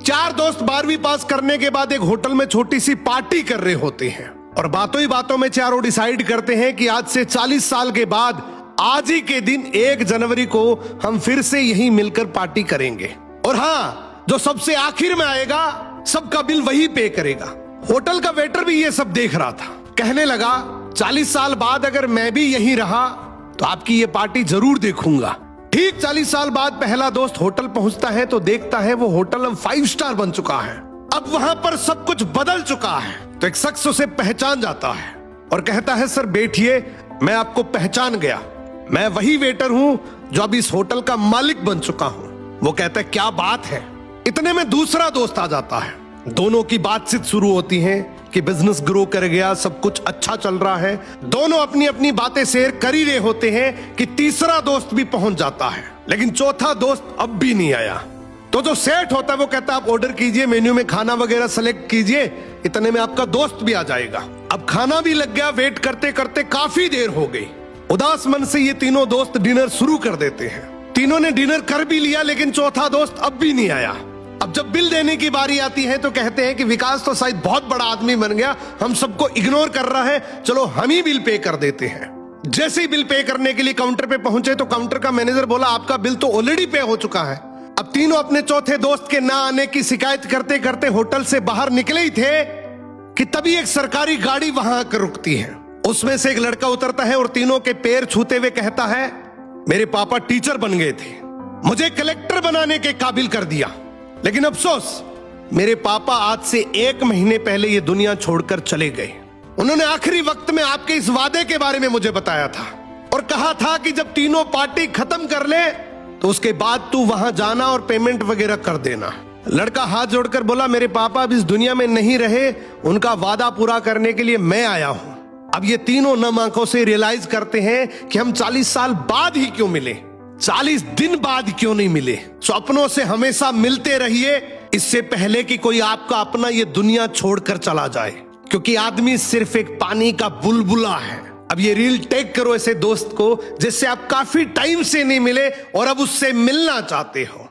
चार दोस्त 12वीं पास करने के बाद एक होटल में छोटी सी पार्टी कर रहे होते हैं और बातों ही बातों में चारों डिसाइड करते हैं कि आज से 40 साल के बाद आज ही के दिन 1 जनवरी को हम फिर से यहीं मिलकर पार्टी करेंगे। और हाँ, जो सबसे आखिर में आएगा सबका बिल वही पे करेगा। होटल का वेटर भी ये सब देख रहा था। कहने लगा 40 साल बाद अगर मैं भी यहीं रहा तो आपकी ये पार्टी जरूर देखूंगा। ठीक 40 साल बाद पहला दोस्त होटल पहुंचता है तो देखता है वो होटल अब 5 स्टार बन चुका है। अब वहां पर सब कुछ बदल चुका है। तो एक शख्स उसे पहचान जाता है और कहता है सर बैठिए, मैं आपको पहचान गया, मैं वही वेटर हूं जो अब इस होटल का मालिक बन चुका हूं। वो कहता है क्या बात है। इतने में दूसरा दोस्त आ जाता है। दोनों की बातचीत शुरू होती है कि बिजनेस ग्रो कर गया, सब कुछ अच्छा चल रहा है। दोनों अपनी अपनी बातें शेयर कर ही रहे होते हैं कि तीसरा दोस्त भी पहुंच जाता है, लेकिन चौथा दोस्त अब भी नहीं आया। तो जो सेठ होता है वो कहता है आप ऑर्डर कीजिए, मेन्यू में खाना वगैरह सेलेक्ट कीजिए, इतने में आपका दोस्त भी आ जाएगा। अब खाना भी लग गया। वेट करते करते काफी देर हो गई। उदास मन से ये तीनों दोस्त डिनर शुरू कर देते हैं। तीनों ने डिनर कर भी लिया, लेकिन चौथा दोस्त अब भी नहीं आया। अब जब बिल देने की बारी आती है तो कहते हैं कि विकास तो शायद बहुत बड़ा आदमी बन गया, हम सबको इग्नोर कर रहा है, चलो हम ही बिल पे कर देते हैं। जैसे ही बिल पे करने के लिए काउंटर पे पहुंचे तो काउंटर का मैनेजर बोला आपका बिल तो ऑलरेडी पे हो चुका है। अब तीनों अपने चौथे दोस्त के ना आने की शिकायत करते करते होटल से बाहर निकले ही थे कि तभी एक सरकारी गाड़ी वहां आकर रुकती है। उसमें से एक लड़का उतरता है और तीनों के पैर छूते हुए कहता है मेरे पापा टीचर बन गए थे, मुझे कलेक्टर बनाने के काबिल कर दिया, लेकिन अफसोस मेरे पापा आज से 1 महीने पहले ये दुनिया छोड़कर चले गए। उन्होंने आखिरी वक्त में आपके इस वादे के बारे में मुझे बताया था और कहा था कि जब तीनों पार्टी खत्म कर ले तो उसके बाद तू वहां जाना और पेमेंट वगैरह कर देना। लड़का हाथ जोड़कर बोला मेरे पापा अब इस दुनिया में नहीं रहे, उनका वादा पूरा करने के लिए मैं आया हूं। अब ये तीनों नम आंखों से रियलाइज करते हैं कि हम 40 साल बाद ही क्यों मिले, 40 दिन बाद क्यों नहीं मिले। सपनों से हमेशा मिलते रहिए, इससे पहले कि कोई आपका अपना ये दुनिया छोड़कर चला जाए, क्योंकि आदमी सिर्फ एक पानी का बुलबुला है। अब ये रील टेक करो ऐसे दोस्त को जिससे आप काफी टाइम से नहीं मिले और अब उससे मिलना चाहते हो।